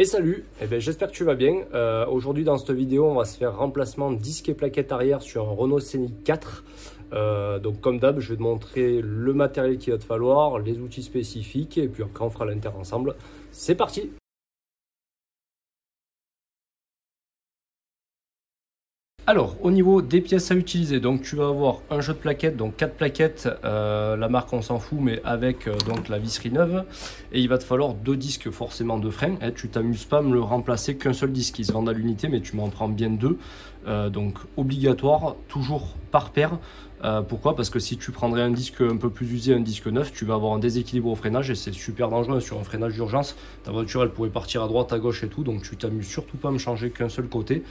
Et salut, j'espère que tu vas bien. Aujourd'hui dans cette vidéo, on va se faire remplacement disque et plaquette arrière sur un Renault Scénic 4. Donc comme d'hab, je vais te montrer le matériel qu'il va te falloir, les outils spécifiques et puis après on fera l'inter ensemble. C'est parti! Alors, au niveau des pièces à utiliser, donc tu vas avoir un jeu de plaquettes, donc 4 plaquettes, la marque on s'en fout, mais avec donc la visserie neuve. Et il va te falloir 2 disques forcément de frein. Tu t'amuses pas à me le remplacer qu'un seul disque, ils se vendent à l'unité, mais tu m'en prends bien 2. Donc obligatoire, toujours par paire. Pourquoi? Parce que si tu prendrais un disque un peu plus usé, un disque neuf, tu vas avoir un déséquilibre au freinage et c'est super dangereux sur un freinage d'urgence. Ta voiture elle pourrait partir à droite, à gauche et tout, donc tu t'amuses surtout pas à me changer qu'un seul côté.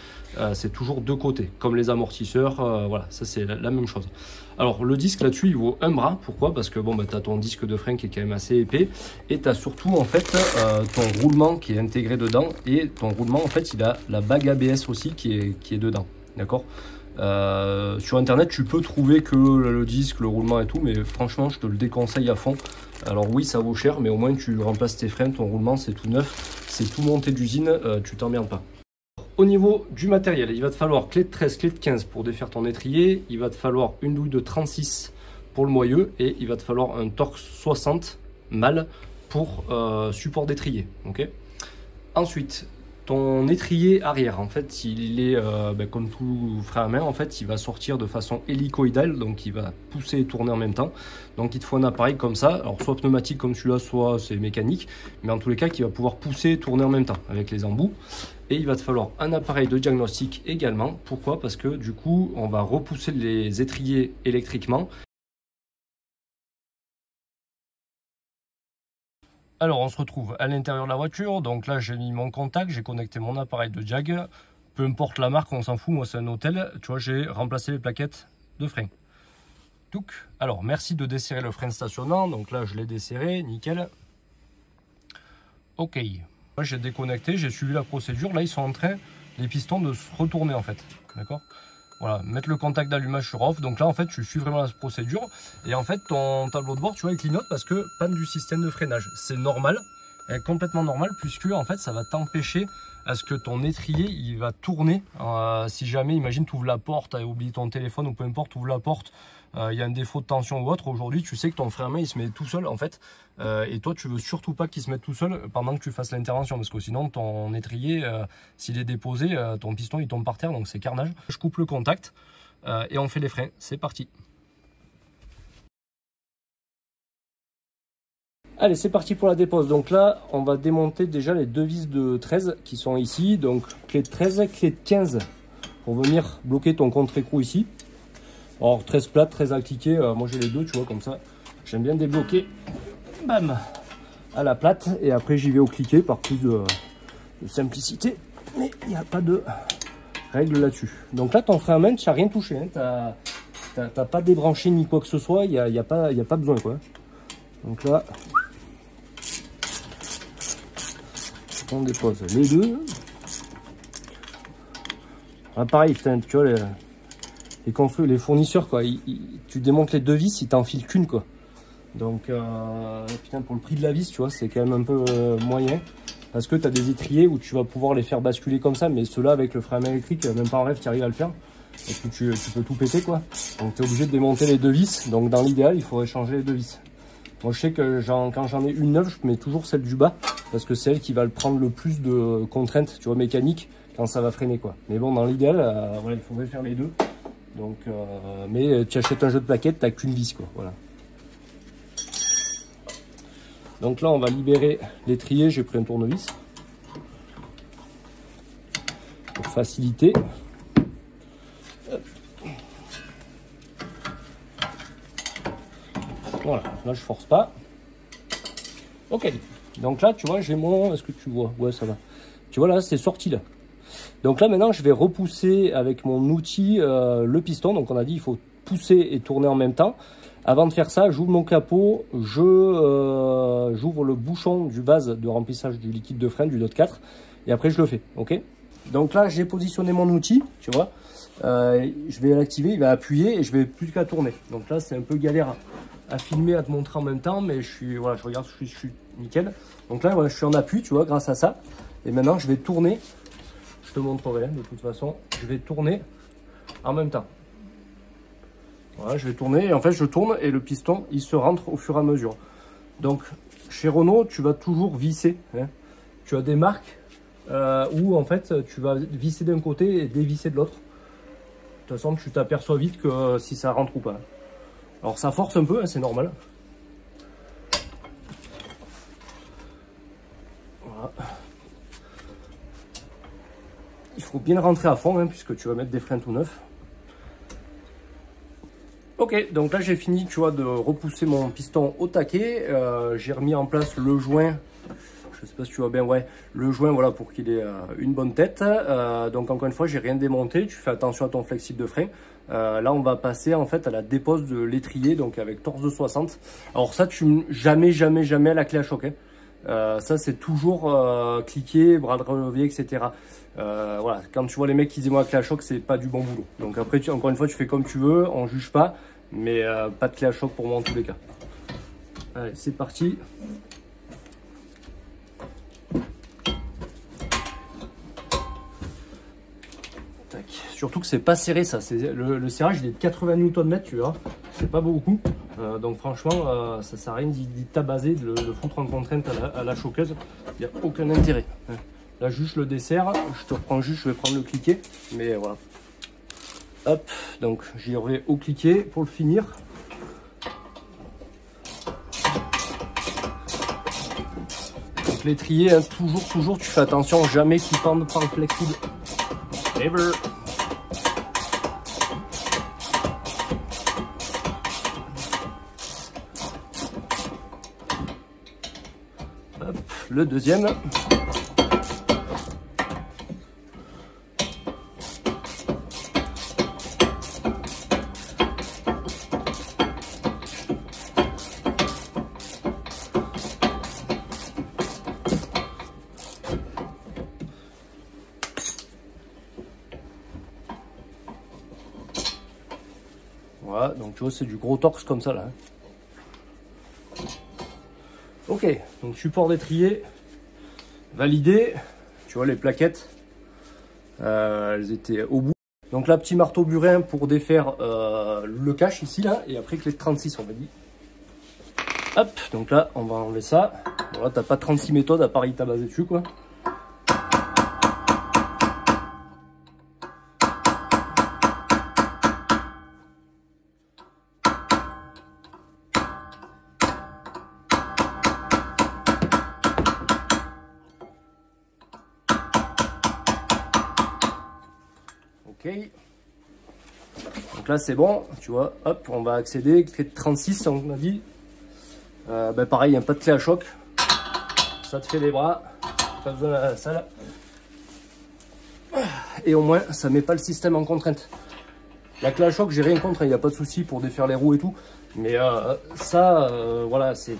C'est toujours 2 côtés, comme les amortisseurs, voilà, ça c'est la même chose. Alors le disque là-dessus il vaut un bras, pourquoi? Parce que bon, tu as ton disque de frein qui est quand même assez épais et tu as surtout en fait ton roulement qui est intégré dedans et ton roulement en fait il a la bague ABS aussi qui est dedans, d'accord? Sur internet tu peux trouver que le disque, le roulement et tout, mais franchement je te le déconseille à fond. Alors oui ça vaut cher, mais au moins tu remplaces tes freins, ton roulement c'est tout neuf, c'est tout monté d'usine, tu t'emmerdes pas. Au niveau du matériel, il va te falloir clé de 13, clé de 15 pour défaire ton étrier, il va te falloir une douille de 36 pour le moyeu et il va te falloir un Torx 60 mâle pour support d'étrier, ok. Ensuite ton étrier arrière, en fait, il est comme tout frein à main, en fait, il va sortir de façon hélicoïdale, donc il va pousser et tourner en même temps. Donc il te faut un appareil comme ça, alors soit pneumatique comme celui-là, soit c'est mécanique, mais en tous les cas, qui va pouvoir pousser et tourner en même temps avec les embouts. Et il va te falloir un appareil de diagnostic également. Pourquoi? Parce que du coup, on va repousser les étriers électriquement. Alors on se retrouve à l'intérieur de la voiture, donc là j'ai mis mon contact, j'ai connecté mon appareil de jag, peu importe la marque, on s'en fout, moi c'est un hôtel, tu vois, j'ai remplacé les plaquettes de frein. Touc. Alors merci de desserrer le frein stationnant, donc là je l'ai desserré, nickel. Ok, moi j'ai déconnecté, j'ai suivi la procédure, là ils sont en train, les pistons, de se retourner en fait, d'accord? Voilà, mettre le contact d'allumage sur off. Donc là, en fait, tu suis vraiment la procédure. Et en fait, ton tableau de bord, tu vois, il clignote parce que panne du système de freinage. C'est normal, complètement normal, puisque en fait, ça va t'empêcher à ce que ton étrier, il va tourner. Si jamais, imagine, tu ouvres la porte, tu as oublié ton téléphone ou peu importe, tu ouvres la porte, il y a un défaut de tension ou autre. Aujourd'hui, tu sais que ton frein à main, il se met tout seul, en fait. Et toi, tu veux surtout pas qu'il se mette tout seul pendant que tu fasses l'intervention, parce que sinon, ton étrier, s'il est déposé, ton piston, il tombe par terre, donc c'est carnage. Je coupe le contact et on fait les freins. C'est parti. Allez, c'est parti pour la dépose. Donc là, on va démonter déjà les 2 vis de 13 qui sont ici. Donc, clé de 13, clé de 15 pour venir bloquer ton contre-écrou ici. Alors, 13 plates, 13 à cliquer. Moi, j'ai les deux, tu vois, comme ça. J'aime bien débloquer. Bam! À la plate. Et après, j'y vais au cliquet par plus de simplicité. Mais il n'y a pas de règle là-dessus. Donc là, ton frein à main, tu n'as rien touché. Hein. Tu n'as pas débranché ni quoi que ce soit. Il n'y a pas besoin, quoi. Donc là, on dépose les deux. Ah, pareil, putain, tu vois, les fournisseurs, quoi. Tu démontes les 2 vis, ils t'enfilent qu'une, quoi. Donc, putain, pour le prix de la vis, tu vois, c'est quand même un peu moyen. Parce que tu as des étriers où tu vas pouvoir les faire basculer comme ça, mais ceux-là, avec le frein à main électrique, même pas en rêve, tu arrives à le faire. Parce que tu peux tout péter, quoi. Donc, tu es obligé de démonter les 2 vis. Donc, dans l'idéal, il faudrait changer les 2 vis. Moi, je sais que quand j'en ai une neuve, je mets toujours celle du bas. Parce que c'est elle qui va le prendre le plus de contraintes, tu vois, mécaniques, quand ça va freiner, quoi. Mais bon, dans l'idéal, voilà, il faudrait faire les deux. Donc, mais tu achètes un jeu de plaquettes, t'as qu'une vis, quoi. Voilà. Donc là, on va libérer l'étrier. J'ai pris un tournevis pour faciliter. Voilà, là je force pas. Ok, donc là tu vois, j'ai mon... Est-ce que tu vois? Ouais, ça va. Tu vois là, c'est sorti là. Donc là maintenant, je vais repousser avec mon outil le piston. Donc on a dit il faut pousser et tourner en même temps. Avant de faire ça, j'ouvre mon capot, j'ouvre le bouchon du vase de remplissage du liquide de frein, du DOT 4, et après je le fais, ok? Donc là, j'ai positionné mon outil, tu vois. Je vais l'activer, il va appuyer et je vais plus qu'à tourner. Donc là, c'est un peu galère à filmer, à te montrer en même temps, mais voilà, je regarde, je suis nickel. Donc là, voilà, je suis en appui, tu vois, grâce à ça. Et maintenant, je vais tourner. Je te montrerai de toute façon. Je vais tourner en même temps. Voilà, je vais tourner et en fait, je tourne et le piston, il se rentre au fur et à mesure. Donc, chez Renault, tu vas toujours visser. Hein. Tu as des marques où en fait, tu vas visser d'un côté et dévisser de l'autre. De toute façon, tu t'aperçois vite que si ça rentre ou pas. Alors, ça force un peu, hein, c'est normal. Voilà. Il faut bien rentrer à fond, hein, puisque tu vas mettre des freins tout neufs. Ok, donc là j'ai fini, tu vois, de repousser mon piston au taquet. J'ai remis en place le joint. Je sais pas si tu vois bien, ouais, le joint, voilà, pour qu'il ait une bonne tête. Donc encore une fois, j'ai rien démonté. Tu fais attention à ton flexible de frein. Là, on va passer en fait à la dépose de l'étrier, donc avec torse de 60. Alors ça, jamais à la clé à choc. Hein. Ça, c'est toujours cliquer, bras de relevé, etc. Voilà, quand tu vois les mecs qui disent moi clé à choc, c'est pas du bon boulot. Donc après, encore une fois, tu fais comme tu veux, on juge pas, mais pas de clé à choc pour moi en tous les cas. Allez, c'est parti. Tac. Surtout que c'est pas serré ça, le serrage il est de 80 Nm, tu vois, c'est pas beaucoup. Donc franchement, ça sert à rien d'y tabaser, de le foutre en contrainte à la choqueuse, il n'y a aucun intérêt. Là, juste le dessert, je te reprends juste, je vais prendre le cliquet, mais voilà. Hop, donc j'y vais au cliquet pour le finir. Donc l'étrier, hein, toujours, tu fais attention, jamais qu'il pende par le flexible. Ever. Hop, le deuxième. Voilà, donc tu vois, c'est du gros torx comme ça là. Ok, donc support d'étrier validé. Tu vois les plaquettes, elles étaient au bout. Donc là, petit marteau burin pour défaire le cache ici là, et après clé de 36 on va dire. Hop, donc là on va enlever ça. Voilà, t'as pas 36 méthodes à part y tabaser dessus quoi. Ok, donc là c'est bon, tu vois, hop, on va accéder, clé de 36 on a dit. Pareil, il n'y a pas de clé à choc, ça te fait les bras, pas besoin de ça là. Et au moins ça met pas le système en contrainte. La clé à choc, j'ai rien contre, il n'y a pas de souci pour défaire les roues et tout, mais voilà, c'est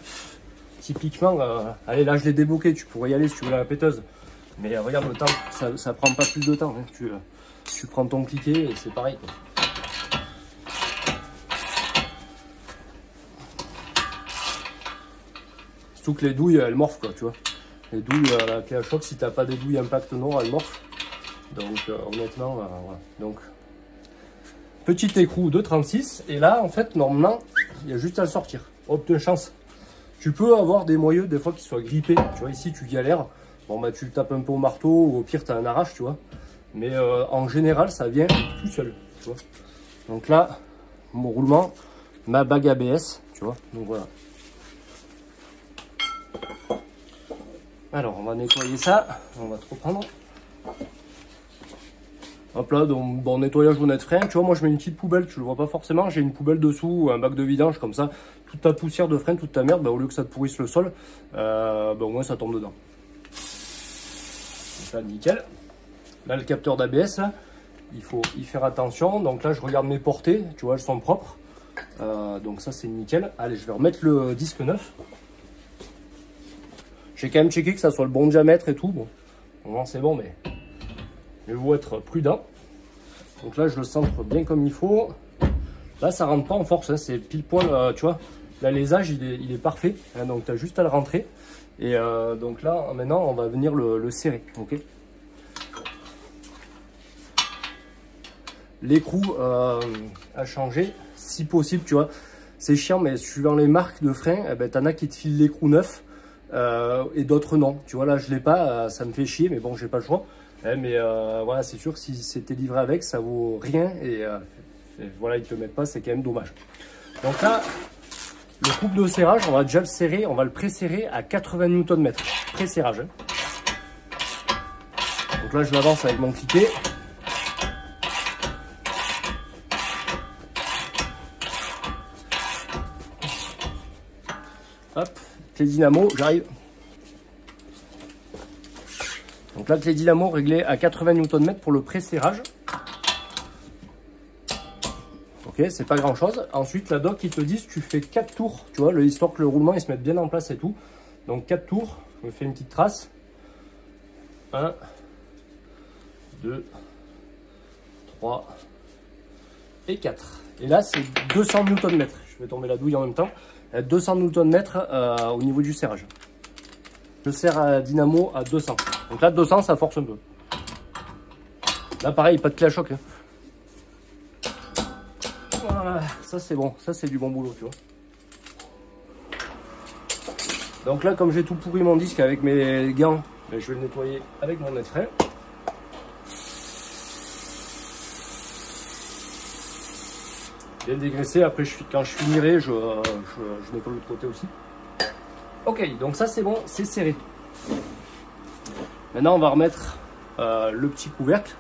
typiquement, allez là je l'ai débloqué, tu pourrais y aller si tu veux la péteuse, mais regarde le temps, ça prend pas plus de temps, hein. Tu prends ton cliquet et c'est pareil quoi. Surtout que les douilles elles morphent quoi, tu vois. Les douilles, la clé à choc, si t'as pas des douilles impact noir, elles morphent. Donc honnêtement, voilà. Donc petit écrou de 36 et là en fait normalement il y a juste à le sortir. Hop, de chance. Tu peux avoir des moyeux des fois qui soient grippés. Tu vois ici tu galères. Bon bah tu le tapes un peu au marteau ou au pire tu as un arrache, tu vois. Mais en général, ça vient tout seul, tu vois. Donc là, mon roulement, ma bague ABS, tu vois. Donc voilà. Alors, on va nettoyer ça. On va te reprendre. Hop là, donc bon nettoyage honnête frein. Tu vois, moi je mets une petite poubelle, tu le vois pas forcément. J'ai une poubelle dessous, un bac de vidange comme ça. Toute ta poussière de frein, toute ta merde, au lieu que ça te pourrisse le sol, au moins ça tombe dedans. Donc là, nickel. Là, le capteur d'ABS, il faut y faire attention. Donc là, je regarde mes portées, tu vois, elles sont propres. Donc ça, c'est nickel. Allez, je vais remettre le disque neuf. J'ai quand même checké que ça soit le bon diamètre et tout. Bon, non, c'est bon, mais il faut être prudent. Donc là, je le centre bien comme il faut. Là, ça rentre pas en force, hein. C'est pile poil, tu vois. L'alésage, il est parfait, hein, donc tu as juste à le rentrer. Et donc là, maintenant, on va venir le serrer. Okay, l'écrou a changé, si possible, tu vois. C'est chiant, mais suivant les marques de freins, eh ben, t'en as qui te filent l'écrou neuf et d'autres non. Tu vois, là, je l'ai pas, ça me fait chier, mais bon, j'ai pas le choix. Mais voilà, c'est sûr que si c'était livré avec, ça vaut rien. Et voilà, ils te le mettent pas, c'est quand même dommage. Donc là, le couple de serrage, on va déjà le serrer, on va le pré-serrer à 80 Nm. Pré-serrage. Hein. Donc là, je l'avance avec mon cliquet. Hop, clé dynamo, j'arrive. Donc là, clé dynamo réglée à 80 Nm pour le pré-serrage. Ok, c'est pas grand chose. Ensuite, la doc, ils te disent tu fais 4 tours, tu vois, histoire que le roulement il se mette bien en place et tout. Donc 4 tours, je me fais une petite trace. 1, 2, 3 et 4. Et là, c'est 200 Nm. Je vais tomber la douille en même temps. 200 Nm au niveau du serrage. Je serre à dynamo à 200. Donc là, 200, ça force un peu. Là, pareil, pas de clé à choc. Hein. Voilà, ça c'est bon. Ça, c'est du bon boulot, tu vois. Donc là, comme j'ai tout pourri mon disque avec mes gants, je vais le nettoyer avec mon net-frein. Bien dégraissé. Après, quand je finirai, je nettoie l'autre côté aussi. Ok, donc ça c'est bon, c'est serré. Maintenant, on va remettre le petit couvercle.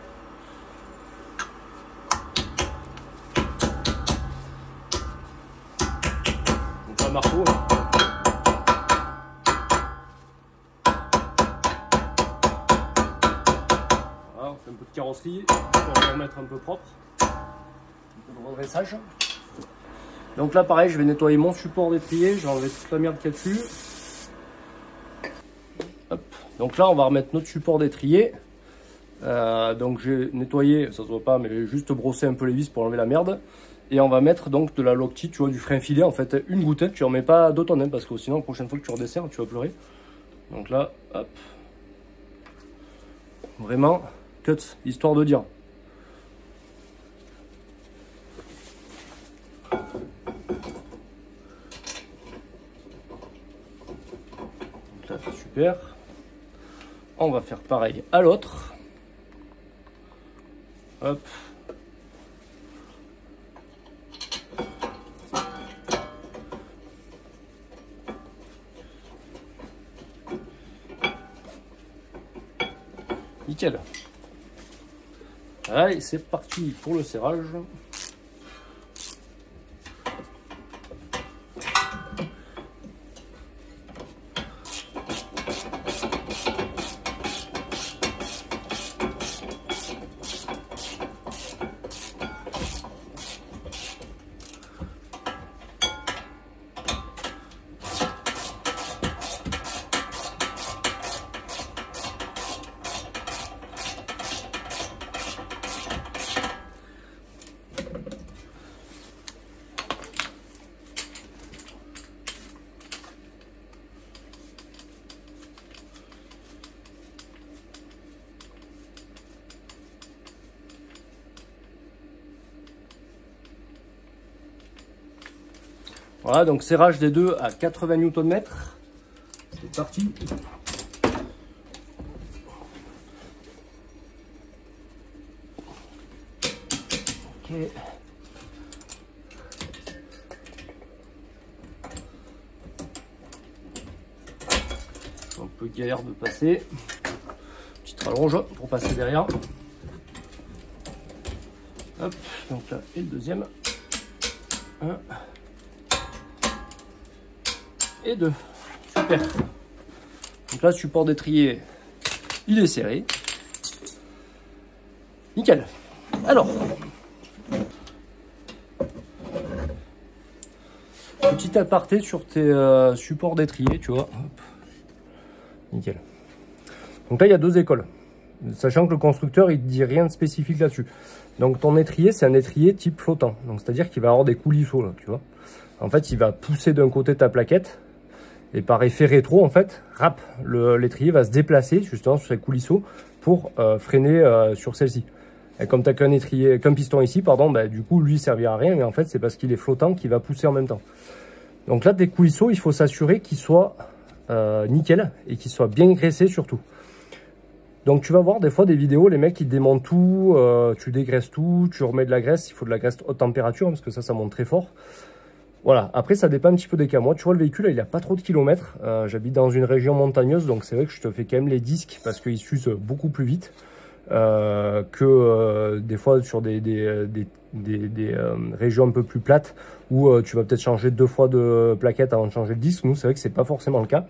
Donc un marteau. Voilà, on fait un peu de carrosserie pour le remettre un peu propre. Un peu de redressage. Donc là, pareil, je vais nettoyer mon support d'étrier. Je vais enlever toute la merde qu'il y a dessus. Hop. Donc là, on va remettre notre support d'étrier. Donc j'ai nettoyé, ça se voit pas, mais juste brosser un peu les vis pour enlever la merde. Et on va mettre donc de la Loctite, tu vois, du frein filé, en fait, une goutette. Tu en mets pas d'autant, hein, parce que sinon, la prochaine fois que tu redesserres, tu vas pleurer. Donc là, hop. Vraiment, cut, histoire de dire. Super. On va faire pareil à l'autre. Hop. Nickel. Allez, c'est parti pour le serrage. Voilà, donc serrage des deux à 80 Nm. C'est parti. Ok. Un peu galère de passer. Petite rallonge pour passer derrière. Hop, donc là, et le deuxième. 1 et 2. Super. Donc là, support d'étrier, il est serré. Nickel. Alors, petit aparté sur tes supports d'étrier, tu vois. Hop. Nickel. Donc là, il y a deux écoles. Sachant que le constructeur, il ne dit rien de spécifique là-dessus. Donc ton étrier, c'est un étrier type flottant. Donc c'est-à-dire qu'il va avoir des coulisseaux, là, tu vois. En fait, il va pousser d'un côté ta plaquette. Et par effet rétro, en fait, rap, l'étrier va se déplacer justement sur ces coulisseaux pour freiner sur celle-ci. Et comme tu n'as qu'un piston ici, pardon, bah, du coup, lui, il ne servira à rien. Mais en fait, c'est parce qu'il est flottant qu'il va pousser en même temps. Donc là, tes coulisseaux, il faut s'assurer qu'ils soient nickel et qu'ils soient bien graissés surtout. Donc tu vas voir des fois des vidéos, les mecs ils démontent tout, tu dégraisses tout, tu remets de la graisse, il faut de la graisse haute température parce que ça monte très fort. Voilà, après ça dépend un petit peu des cas. Moi tu vois le véhicule là, il a pas trop de kilomètres, j'habite dans une région montagneuse donc c'est vrai que je te fais quand même les disques parce qu'ils s'usent beaucoup plus vite que des fois sur des régions un peu plus plates où tu vas peut-être changer 2 fois de plaquette avant de changer le disque. Nous c'est vrai que c'est pas forcément le cas.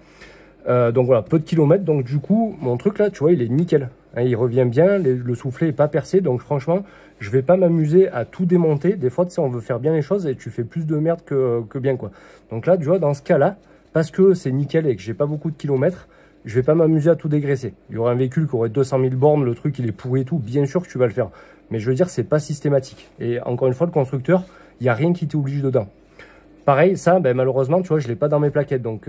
Donc voilà, peu de kilomètres, donc du coup mon truc là tu vois il est nickel, hein, il revient bien, le soufflet est pas percé, donc franchement je vais pas m'amuser à tout démonter. Des fois tu sais on veut faire bien les choses et tu fais plus de merde que bien quoi. Donc là tu vois dans ce cas là, parce que c'est nickel et que j'ai pas beaucoup de kilomètres, je vais pas m'amuser à tout dégraisser. Il y aurait un véhicule qui aurait 200 000 bornes, le truc il est pourri et tout, bien sûr que tu vas le faire, mais je veux dire c'est pas systématique. Et encore une fois le constructeur, il n'y a rien qui t'oblige dedans. Pareil, ça, ben, malheureusement, tu vois, je l'ai pas dans mes plaquettes. Donc,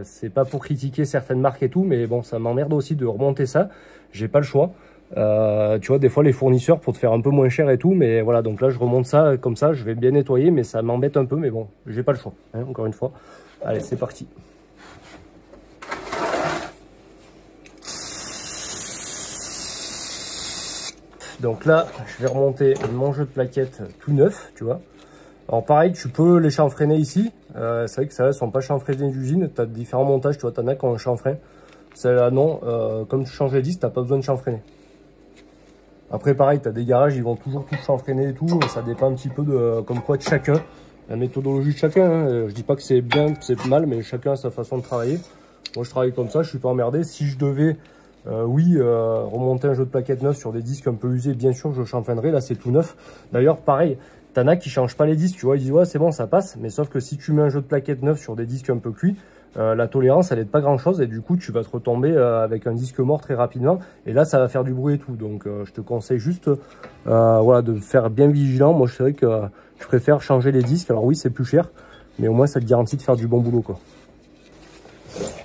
c'est pas pour critiquer certaines marques et tout, mais bon, ça m'emmerde aussi de remonter ça. J'ai pas le choix. Tu vois, des fois, les fournisseurs, pour te faire un peu moins cher et tout, mais voilà, donc là, je remonte ça comme ça. Je vais bien nettoyer, mais ça m'embête un peu, mais bon, j'ai pas le choix, hein, encore une fois. Allez, c'est parti. Donc là, je vais remonter mon jeu de plaquettes tout neuf, tu vois. Alors pareil, tu peux les chanfreiner ici. C'est vrai que ça, sont pas chanfreinés d'usine. Tu as différents montages, tu vois, t'en as qui ont un chanfrein. Celle-là, non. Comme tu changes les disques, tu n'as pas besoin de chanfreiner. Après, pareil, tu as des garages, ils vont toujours tout chanfreiner et tout. Ça dépend un petit peu de comme quoi de chacun. La méthodologie de chacun. Hein. Je dis pas que c'est bien, que c'est mal, mais chacun a sa façon de travailler. Moi, je travaille comme ça, je suis pas emmerdé. Si je devais, remonter un jeu de plaquettes neuf sur des disques un peu usés, bien sûr, je chanfreinerai. Là, c'est tout neuf. D'ailleurs, pareil. T'en as qui changent pas les disques, tu vois, ils disent ouais c'est bon ça passe, mais sauf que si tu mets un jeu de plaquettes neuf sur des disques un peu cuits, la tolérance elle est de pas grand chose et du coup tu vas te retomber avec un disque mort très rapidement et là ça va faire du bruit et tout. Donc je te conseille juste voilà, de faire bien vigilant. Moi je sais que je préfère changer les disques, alors oui c'est plus cher, mais au moins ça te garantit de faire du bon boulot quoi.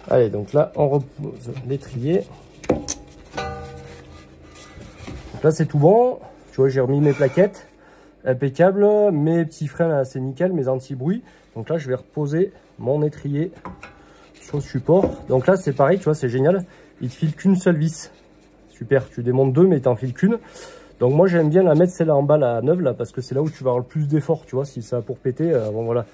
Allez donc là on repose l'étrier. Donc là c'est tout bon, tu vois j'ai remis mes plaquettes. Impeccable, mes petits freins là c'est nickel, mes anti-bruit. Donc là je vais reposer mon étrier sur le support. Donc là c'est pareil, tu vois c'est génial, il te file qu'une seule vis. Super, tu démontes deux mais il t'en file qu'une. Donc moi j'aime bien la mettre celle-là en bas, la neuve là, parce que c'est là où tu vas avoir le plus d'effort, tu vois, si ça a pour péter. Bon voilà,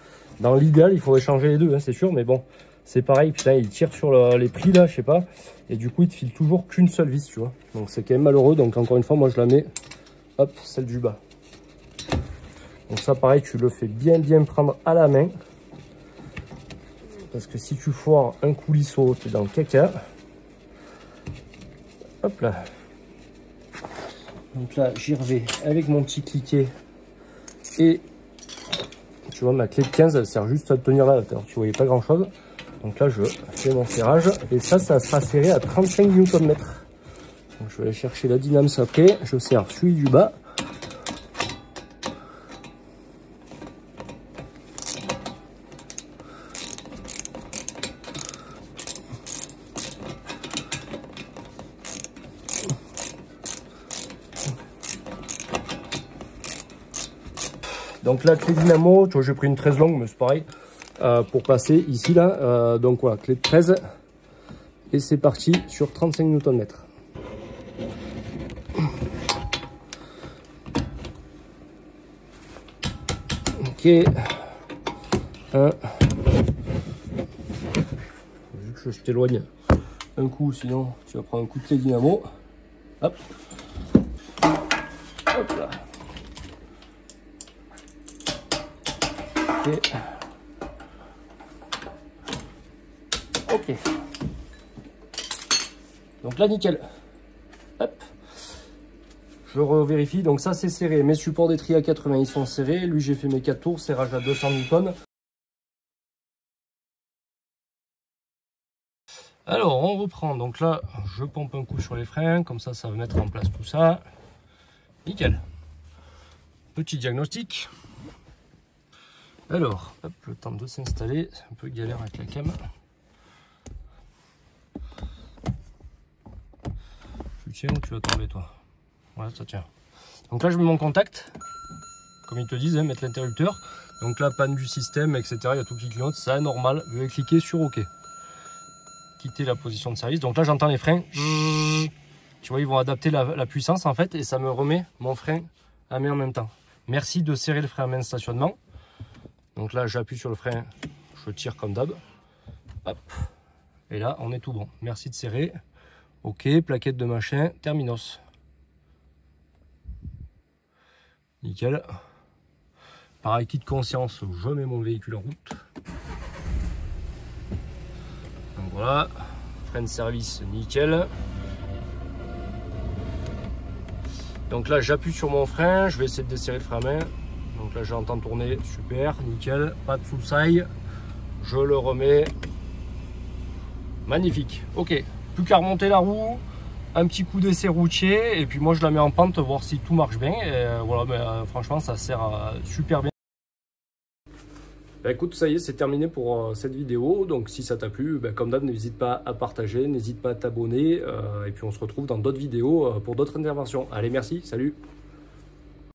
dans l'idéal il faudrait changer les deux, hein, c'est sûr, mais bon, c'est pareil, putain il tire sur les prix là, je sais pas. Et du coup il te file toujours qu'une seule vis, tu vois. Donc c'est quand même malheureux, donc encore une fois moi je la mets, hop, celle du bas. Donc ça pareil tu le fais bien prendre à la main. Parce que si tu foires un coulisseau, tu es dans le caca. Hop là. Donc là j'y reviens avec mon petit cliquet. Et tu vois ma clé de 15 elle sert juste à tenir là. Alors tu voyais pas grand chose. Donc là je fais mon serrage. Et ça sera serré à 35 Nm. Donc je vais aller chercher la dynamo après. Je serre celui du bas. Donc la clé dynamo, tu vois j'ai pris une 13 longue mais c'est pareil pour passer ici là. Donc voilà, clé de 13 et c'est parti sur 35 Nm. Ok. Vu que je t'éloigne un coup, sinon tu vas prendre un coup de clé dynamo. Hop. Hop là. Ok. Ok. Donc là, nickel. Hop. Je revérifie. Donc ça, c'est serré. Mes supports d'étrier à 80, ils sont serrés. Lui, j'ai fait mes 4 tours. Serrage à 200 Newton. Alors on reprend, donc là je pompe un coup sur les freins, comme ça va mettre en place tout ça. Nickel. Petit diagnostic. Alors, hop, le temps de s'installer, c'est un peu galère avec la cam. Tu tiens ou tu vas tomber toi? Ouais, ça tient. Donc là je mets mon contact, comme ils te disent, hein, mettre l'interrupteur. Donc là, panne du système, etc. Il y a tout qui clignote, c'est normal. Je vais cliquer sur OK. Quitter la position de service. Donc là, j'entends les freins. Tu vois, ils vont adapter la puissance en fait, et ça me remet mon frein à main en même temps. Merci de serrer le frein à main de stationnement. Donc là, j'appuie sur le frein, je tire comme d'hab. Hop. Et là, on est tout bon. Merci de serrer. OK, plaquette de machin, terminos. Nickel. Par acquis de conscience, je mets mon véhicule en route. Donc voilà, frein de service, nickel. Donc là, j'appuie sur mon frein, je vais essayer de desserrer le frein à main. Donc là, j'entends tourner, super, nickel, pas de soussaille. Je le remets. Magnifique, ok. Plus qu'à remonter la roue, un petit coup d'essai routier, et puis moi je la mets en pente, voir si tout marche bien. Et voilà, mais franchement, ça sert super bien. Bah écoute, ça y est, c'est terminé pour cette vidéo. Donc si ça t'a plu, bah, comme d'hab, n'hésite pas à partager, n'hésite pas à t'abonner. Et puis on se retrouve dans d'autres vidéos pour d'autres interventions. Allez, merci, salut!